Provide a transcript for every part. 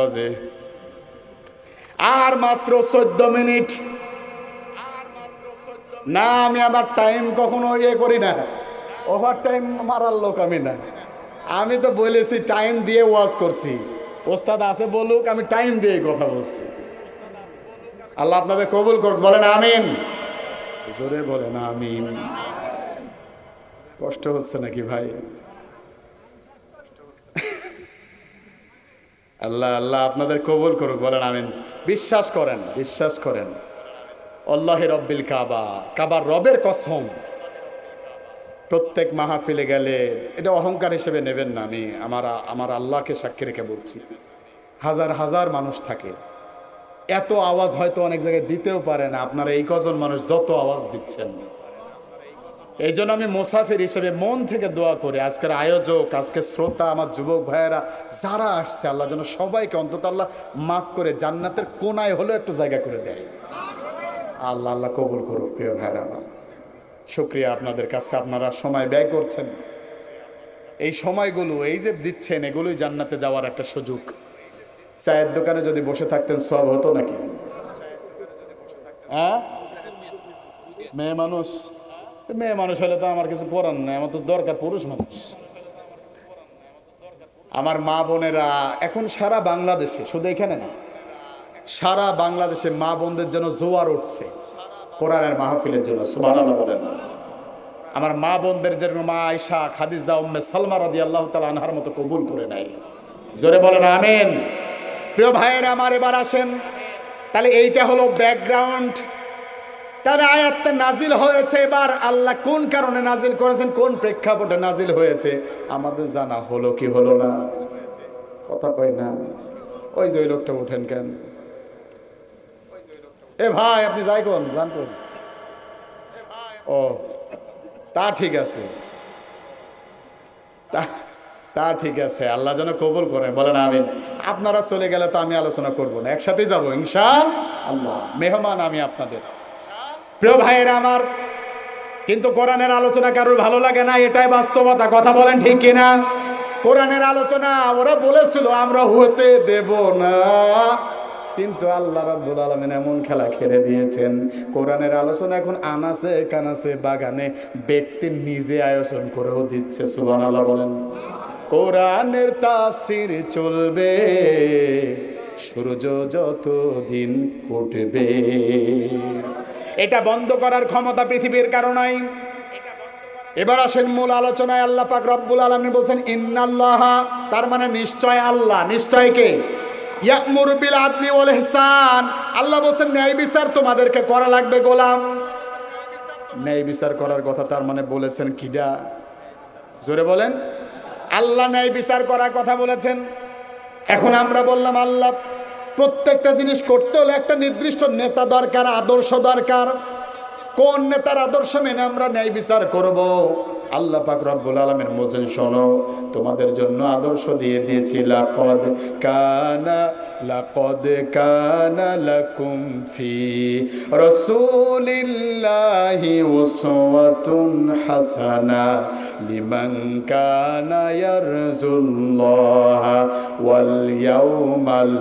বাজে, আর মাত্র 14 মিনিট। না, আমি আমার টাইম কখনো করি না, ওভার টাইম মারার লোক আমি না। আমি তো বলেছি টাইম দিয়ে ওয়াজ করছি, ওস্তাদ আছে বলুক, আমি টাইম দিয়ে কথা বলছি। আল্লাহ আপনাদের কবুল করুক, বলেন আমিন, জোরে বলেন আমিন। কষ্ট হচ্ছে নাকি ভাই? আল্লাহ আল্লাহ আপনাদের কবুল করুক, বলেন আমিন। বিশ্বাস করেন, বিশ্বাস করেন, আল্লাহ রব্বিল কাবা, কাবার রবের কসম, প্রত্যেক মাহফিলে গেলে, এটা অহংকার হিসেবে নেবেন না, আমি আমার আল্লাহকে সাক্ষী রেখে বলছি, হাজার হাজার মানুষ থাকে, এত আওয়াজ হয়তো অনেক জায়গায় দিতেও পারে না, আপনারা এই কজন মানুষ যত আওয়াজ দিচ্ছেন। এই জন্য আমি মুসাফির হিসেবে মন থেকে দোয়া করি, আজকের আয়োজক, আজকে শ্রোতা, আমার যুবক ভাইয়েরা যারা আসছে, আল্লাহ যেন সবাইকে অন্তত আল্লাহ মাফ করে জান্নাতের কোনায় হলেও একটু জায়গা করে দেয়। আল্লাহ আল্লাহ কবুল করুক। প্রিয় ভাইরা আমার, শুকরিয়া আপনাদের কাছে, আপনারা সময় ব্যয় করছেন, এই সময়গুলো এই যে দিচ্ছেন, এগুলোই জান্নাতে যাওয়ার একটা সুযোগ। চায়ের দোকানে যদি বসে থাকতেন সব হতো নাকি? হ্যাঁ, মেয়ে মানুষ, মেয়ে মানুষ হলে তো আমার কিছু করার নেই, আমার তো দরকার পুরুষ মানুষ। আমার মা বোনেরা এখন সারা বাংলাদেশে, শুধু এখানে না, সারা বাংলাদেশে মা বোনদের জন্য জোয়ার উঠছে কোরআনের মাহফিলের জন্য, সুবহানাল্লাহ বলেন। আমার মা বোনদের জন্য মা আয়েশা, খাদিজা, উম্মে সালমা রাদিয়াল্লাহু তাআলা আনহার মতো কবুল করে নেয়, জোরে বলেন আমিন। প্রিয় ভাইয়েরা আমার, এবার আসেন, তাহলে এইটা হলো ব্যাকগ্রাউন্ড। তাহলে আয়াতটা নাজিল হয়েছে, এবার আল্লাহ কোন কারণে নাজিল করেছেন, কোন প্রেক্ষাপটে নাজিল হয়েছে আমাদের জানা হলো কি হলো না? কথা কই না। ওই যে ওই লোকটা উঠেন কেন? এ ভাই, আপনি যাই কোন জান কোন? ও, তা ঠিক আছে, তা ঠিক আছে, আল্লাহ যেন কবুল করেন, বলেন আমিন। আপনারা চলে গেলে তো আমি আলোচনা করব না, একসাথেই যাবো ইনশাআল্লাহ। মেহমান আমি আপনাদের। প্রিয় ভাইয়েরা আমার, কিন্তু কোরআনের আলোচনা কারোর ভালো লাগে না, এটাই বাস্তবতা, কথা বলেন ঠিক কিনা? কোরআনের আলোচনা ওরা বলেছিল আমরা হতে দেব না, কিন্তু আল্লাহ রাব্বুল আলামিন এমন খেলা খেলে দিয়েছেন, কোরআনের আলোচনা এখন আনাসে কানাসে বাগানে ব্যক্তি নিজে আয়োজন করেও দিচ্ছে, সুবহানাল্লাহ বলেন। কোরআনের তাফসীর চলবে সূর্য যতদিন ফুটবে, এটা বন্ধ করার ক্ষমতা পৃথিবীর কারো নাই। এবার আসেন মূল আলোচনায়। আল্লাহ পাক রব্বুল আলামিন বলছেন ইন্নাল্লাহা, তার মানে নিশ্চয় আল্লাহ, নিশ্চয় কে? ইয়ামুরু বিল আদলি ওয়াল ইহসান, আল্লাহ বলছেন ন্যায় বিচার তোমাদেরকে করা লাগবে গোলাম। ন্যায় বিচার করার কথা তার মানে বলেছেন কিডা? জোরে বলেন। আল্লাহ ন্যায় বিচার করার কথা বলেছেন। এখন আমরা বললাম আল্লাহ প্রত্যেকটা জিনিস করতে হলে একটা নির্দিষ্ট নেতা দরকার, আদর্শ দরকার। কোন নেতার আদর্শ মেনে আমরা ন্যায় বিচার করব? আল্লাহ পাক রব্বুল আলামিন বলেন শোনো, তোমাদের জন্য আদর্শ দিয়ে দিয়েছি, লাকাদ কানা লাকুম ফি রাসূলিল্লাহি উসওয়াতুন হাসানা লিমান কানা ইয়ারজুল্লাহা ওয়াল ইয়াউমাল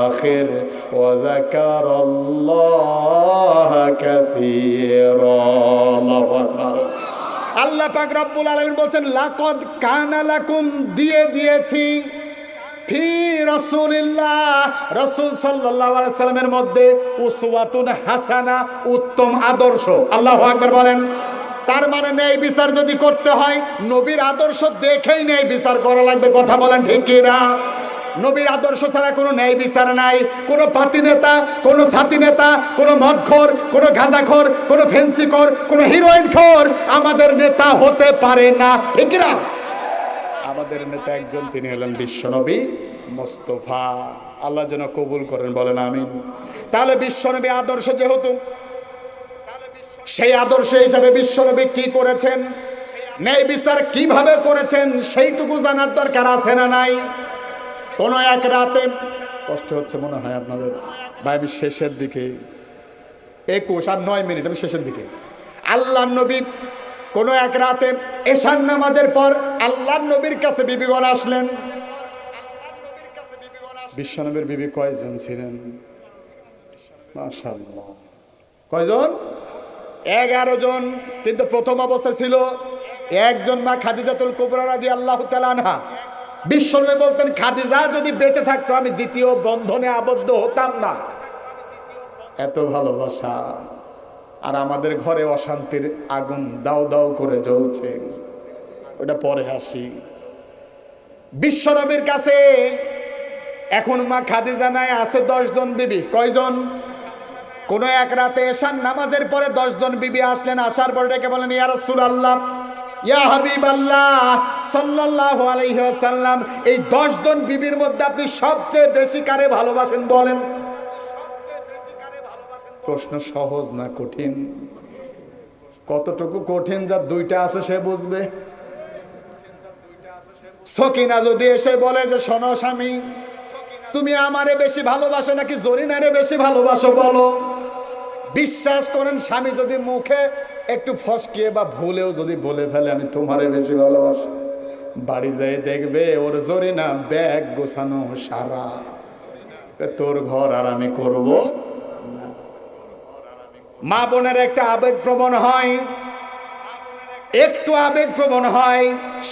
আখির ওয়া যাকারাল্লাহা কাসীরা। আল্লাহু আকবার। আল্লাহ পাক রব্বুল আলামিন বলছেন লাকাদ কানা লাকুম, দিয়ে দিয়েছি, ফি রাসূলিল্লাহ, রাসূল সাল্লাল্লাহু আলাইহি সাল্লামের মধ্যে, উসওয়াতুন হাসানা, উত্তম আদর্শ। আল্লাহু আকবার বলেন। তার মানে ন্যায় বিচার যদি করতে হয় নবীর আদর্শ দেখেই ন্যায় বিচার করা লাগবে, কথা বলেন ঠিক কি না? নবীর আদর্শ ছাড়া কোনো ন্যায় বিচার নাই। কোনো পাতি নেতা, কোনো ছাতি নেতা, কোনো মদখোর, কোনো গাঁজাখোর, কোনো ফেন্সিখোর, কোনো হিরোইনখোর আমাদের নেতা হতে পারে না, ঠিক না? আমাদের নেতা একজন, তিনি হলেন বিশ্বনবী মুস্তাফা। আল্লাহ যেন কবুল করেন, বলেন আমিন। তাহলে বিশ্বনবী আদর্শ যেহেতু, সেই আদর্শ হিসাবে বিশ্বনবী কি করেছেন, ন্যায় বিচার কিভাবে করেছেন, সেইটুকু জানার দরকার আছে না নাই? কোন এক রাতে, কষ্ট হচ্ছে মনে হয় আপনাদের ভাই, আমি শেষের দিকে 21 আর 9 মিনিট, আমি শেষের দিকে। আল্লাহর নবী কোন এক রাতে এশার নামাজের পর আল্লাহর নবীর কাছে বিবিগণ আসলেন। বিশ্বনবীর বিবি কয়জন ছিলেন? মাশাআল্লাহ, কয়জন? 11 জন। কিন্তু প্রথম অবস্থা ছিল একজন, মা খাদিজাতুল কুবরা রাদিয়াল্লাহু তাআলা আনহা। বিশ্বনবী বলতেন, খাদিজা যদি বেঁচে থাকতো আমি দ্বিতীয় বন্ধনে আবদ্ধ হতাম না। এত ভালোবাসা। আর আমাদের ঘরে অশান্তির আগুন দাও দাও করে জ্বলছে, ওটা পরে আসি। বিশ্বনবীর কাছে এখন মা খাদিজা নাই, আছে 10 জন বিবি। কয়জন? কোন এক রাতে এশার নামাজের পরে 10 জন বিবি আসলেন। আসার পরে ডেকে বলেন, ইয়া রাসূলুল্লাহ, ইয়া হাবিবাল্লাহ সাল্লাল্লাহু আলাইহি ওয়াসাল্লাম, এই 10 জন বিবির মধ্যে আপনি সবচেয়ে বেশি কারে ভালোবাসেন বলেন। প্রশ্ন সহজ না কঠিন? কতটুকু কঠিন যা দুইটা আছে সে বুঝবে। সকিনা যদি এসে বলে যে, শোনো স্বামী, তুমি আমারে বেশি ভালোবাসো নাকি জরিনারে বেশি ভালোবাসো বলো। বিশ্বাস করেন, স্বামী যদি মুখে একটু ফসকিয়ে বা ভুলেও যদি বলে ফেলে আমি তোমারে বেশি ভালোবাসি, বাড়ি যাই দেখবে ওর জরিনা ব্যাগ গোছানো সারা, তোর ঘর আর আমি করব। মা বোনের একটা আবেগপ্রবণ হয়, একটু আবেগপ্রবণ হয়,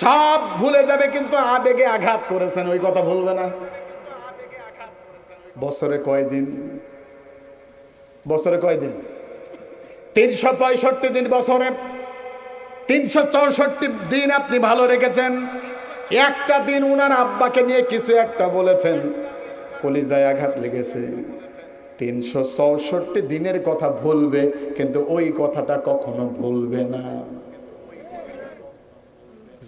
সব ভুলে যাবে কিন্তু আবেগে আঘাত করেছেন ওই কথা ভুলবে না। বছরে কয়দিন? বছরে কয়দিন? 365 দিন। বছরে 364 দিন আপনি ভালো রেখেছেন। একটা দিন উনার আব্বাকে নিয়ে কিছু একটা বলেছেন, কলিজায় আঘাত লেগেছে। 364 দিনের কথা ভুলবে, কিন্তু ওই কথাটা কখনো ভুলবে না।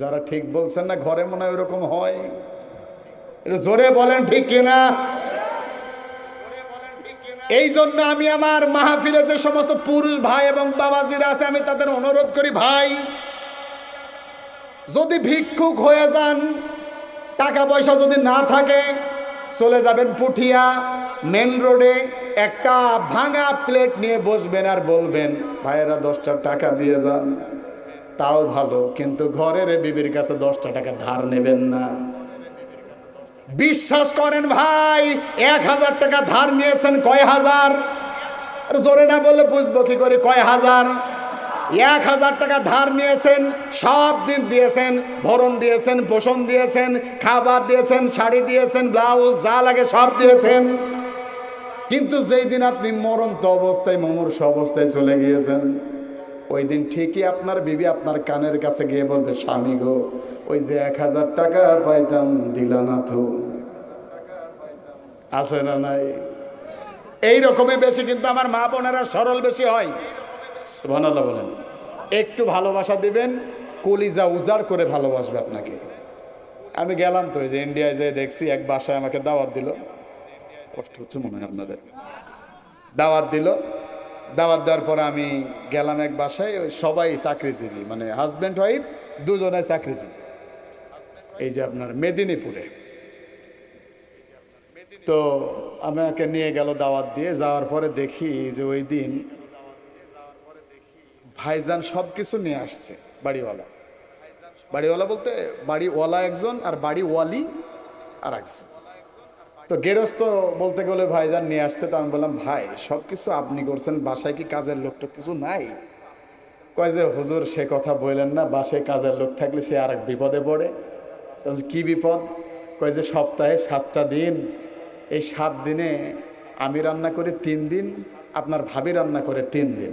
যারা ঠিক বলছেন না, ঘরে মনে হয় ওরকম হয়? জোরে বলেন ঠিক কিনা? এই জন্য আমি আমার মাহফিলে যে সমস্ত পুরুষ ভাই এবং বাবাজিরা আছে, আমি তাদের অনুরোধ করি, ভাই যদি ভিক্ষুক হয়ে যান, টাকা পয়সা যদি না থাকে, চলে যাবেন পুঠিয়া মেন রোডে, একটা ভাঙা প্লেট নিয়ে বসবেন আর বলবেন, ভাইয়েরা 10টা টাকা দিয়ে যান। তাও ভালো, কিন্তু ঘরের বিবির কাছে 10টা টাকা ধার নেবেন না। বিশ্বাস করেন ভাই, 1000 টাকা ধার নিয়েছেন, কয় হাজার? জোরে না বললে বুঝবো কি করে কয় হাজার? 1000 টাকা ধার নিয়েছেন, সব দিন দিয়েছেন, ভরণ দিয়েছেন, পোষণ দিয়েছেন, খাবার দিয়েছেন, শাড়ি দিয়েছেন, ব্লাউজ যা লাগে সব দিয়েছেন। কিন্তু যেই দিন আপনি মরন্ত অবস্থায়, মুমূর্ষু অবস্থায় চলে গিয়েছেন, ওই দিন ঠিকই আপনার বিবি আপনার কানের কাছে গিয়ে বলবে, স্বামী গো, ওই যে 1000 টাকা পাইতাম দিলা না তো। আছে না নাই? এই রকমের বেশি কিন্তু আমার মা বোনেরা সরল বেশি হয়। সুবহানাল্লাহ বলেন। একটু ভালোবাসা দিবেন, কলিজা উজাড় করে ভালোবাসবে আপনাকে। আমি গেলাম তো, এই যে ইন্ডিয়ায় যেয়ে দেখছি, এক বাসায় আমাকে দাওয়াত দিল। কষ্ট হচ্ছে মনে হয় আপনাদের? দাওয়াত দিল। দাওয়াত দেওয়ার পরে আমি গেলাম এক বাসায়, ওই সবাই চাকরিজীবী, মানে হাজব্যান্ড ওয়াইফ দুজনে চাকরিজীবী। এই যে আপনার মেদিনীপুরে। তো আমাকে নিয়ে গেল দাওয়াত দিয়ে। যাওয়ার পরে দেখি যে ওই দিন ভাইজান সব কিছু নিয়ে আসছে। বাড়িওয়ালা, বাড়িওয়ালা বলতে বাড়িওয়ালা একজন আর বাড়িওয়ালি আর একজন। তো গেরস্ত বলতে গেলে ভাইজান নিয়ে আসছে। তো আমি বললাম, ভাই সব কিছু আপনি করছেন, বাসায় কি কাজের লোকটা কিছু নাই? কয় যে হুজুর সে কথা বললেন না, বাসায় কাজের লোক থাকলে সে আর এক বিপদে পড়ে। কি বিপদ? কয় যে সপ্তাহে 7টা দিন, এই 7 দিনে আমি রান্না করি 3 দিন, আপনার ভাবি রান্না করে 3 দিন,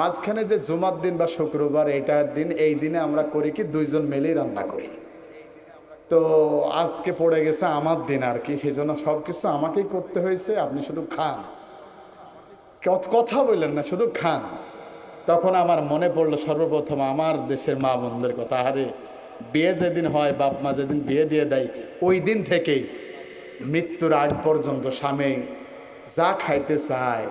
মাঝখানে যে জুমার দিন বা শুক্রবার এইটার দিন, এই দিনে আমরা করি কি 2 জন মিলেই রান্না করি। তো আজকে পড়ে গেছে আমার দিন আর কি, সেই জন্য সব কিছু আমাকেই করতে হয়েছে, আপনি শুধু খান। কথা বললেন না, শুধু খান। তখন আমার মনে পড়লো সর্বপ্রথম আমার দেশের মা বোনদের কথা। আরে বিয়ে যেদিন হয়, বাপ মা যেদিন বিয়ে দিয়ে দেয়, ওই দিন থেকেই মৃত্যুর আগ পর্যন্ত স্বামী যা খাইতে চায়,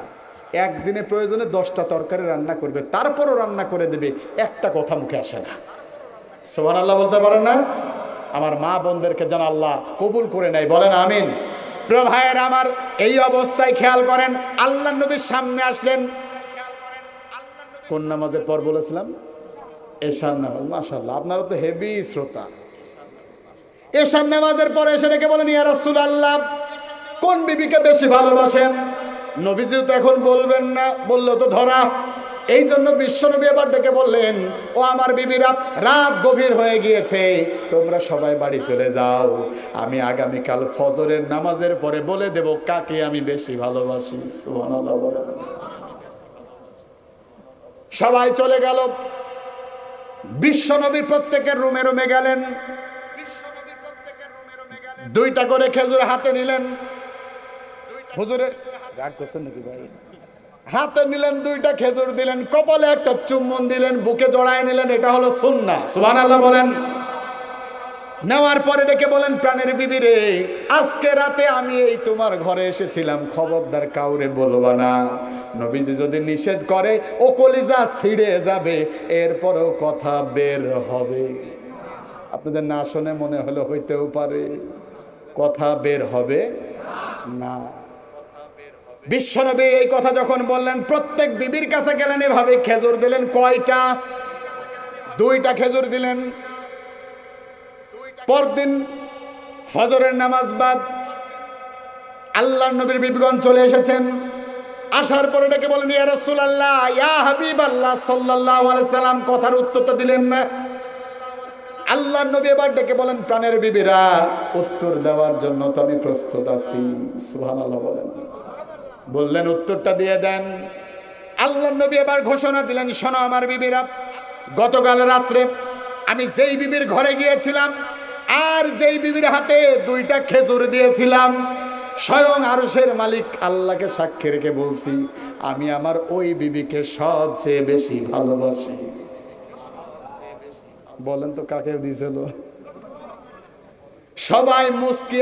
একদিনে প্রয়োজনে 10টা তরকারি রান্না করবে, তারপরও রান্না করে দেবে, একটা কথা মুখে আসে না। সুবহানাল্লাহ বলতে পারেন না? আমার মা বোনদেরকে যেন আল্লাহ কবুল করে নেয়, বলেন আমিন। প্রিয় ভাইয়ের আমার, এই অবস্থায় খেয়াল করেন, আল্লাহ নবীর সামনে আসলেন। কোন নামাজের পর বলেছিলাম? এশার নামাজ। মাশাআল্লাহ, আপনারা তো হেভি শ্রোতা। এশার নামাজের পরে এসে ডেকে বলেন, ইয়া রাসূলুল্লাহ কোন বিবিকে বেশি ভালোবাসেন? নবীজিও তো এখন বলবেন না, বললো তো ধরা। এই জন্য বিশ্বনবী এবার ডেকে বললেন, ও আমার বিবিরা, রাত গভীর হয়ে গিয়েছে, তোমরা সবাই বাড়ি চলে যাও। আমি আগামীকাল ফজরের নামাজের পরে বলে দেব কাকে আমি বেশি ভালোবাসি। সুবহানাল্লাহ বলেন। সবাই চলে গেল। বিশ্বনবী প্রত্যেকের রুমে রুমে গেলেন। দুইটা করে খেজুর হাতে নিলেন। হুজুরের রাগ করছেন নাকি ভাই? হাতে নিলেন, দুইটা খেজুর দিলেন, কপালে একটা চুম্বন দিলেন, বুকে জড়ায় নিলেন। এটা হলো সুন্নাহ। সুবহানাল্লাহ বলেন। নেওয়ার পরে ডেকে বলেন, প্রাণের বিবি রে, আজকে রাতে আমি এই তোমার ঘরে এসেছিলাম, খবরদার কাউরে বলবা না। নবীজি যদি নিষেধ করে ও কলিজা ছিঁড়ে যাবে, এরপরেও কথা বের হবে। আপনাদের না শুনে মনে হলো হইতেও পারে, কথা বের হবে না। বিশ্বনবী এই কথা যখন বললেন, প্রত্যেক বিবির কাছে গেলেন, এভাবে খেজুর দিলেন। কয়টা? দুইটা খেজুর দিলেন। পরদিন ফজরের নামাজ বাদ আল্লাহর নবীর বিবিগণ চলে এসেছেন। আসার পরে ডেকে বলেন, ইয়া রাসূলুল্লাহ, ইয়া হাবিবাল্লাহ সাল্লাল্লাহু আলাইহি সাল্লাম, কথার উত্তর তো দিলেন না। আল্লাহর নবী এবার ডেকে বলেন, প্রাণের বিবিরা, উত্তর দেওয়ার জন্য তো আমি প্রস্তুত আছি। সুবহানাল্লাহ বলেন। বললেন, উত্তরটা দিয়ে দেন। আল্লাহর নবী এবার ঘোষণা দিলেন, শোনো আমার বিবিরা, গতকাল রাত্রে আমি যেই বিবির ঘরে গিয়েছিলাম আর যেই বিবির হাতে দুইটা খেজুর দিয়েছিলাম, স্বয়ং আরশের মালিক আল্লাহকে সাক্ষী রেখে বলছি, আমি আমার ওই বিবিকে সবচেয়ে বেশি ভালোবাসি। বলেন তো কাকে দিয়েছিল? সবাই মুস্কি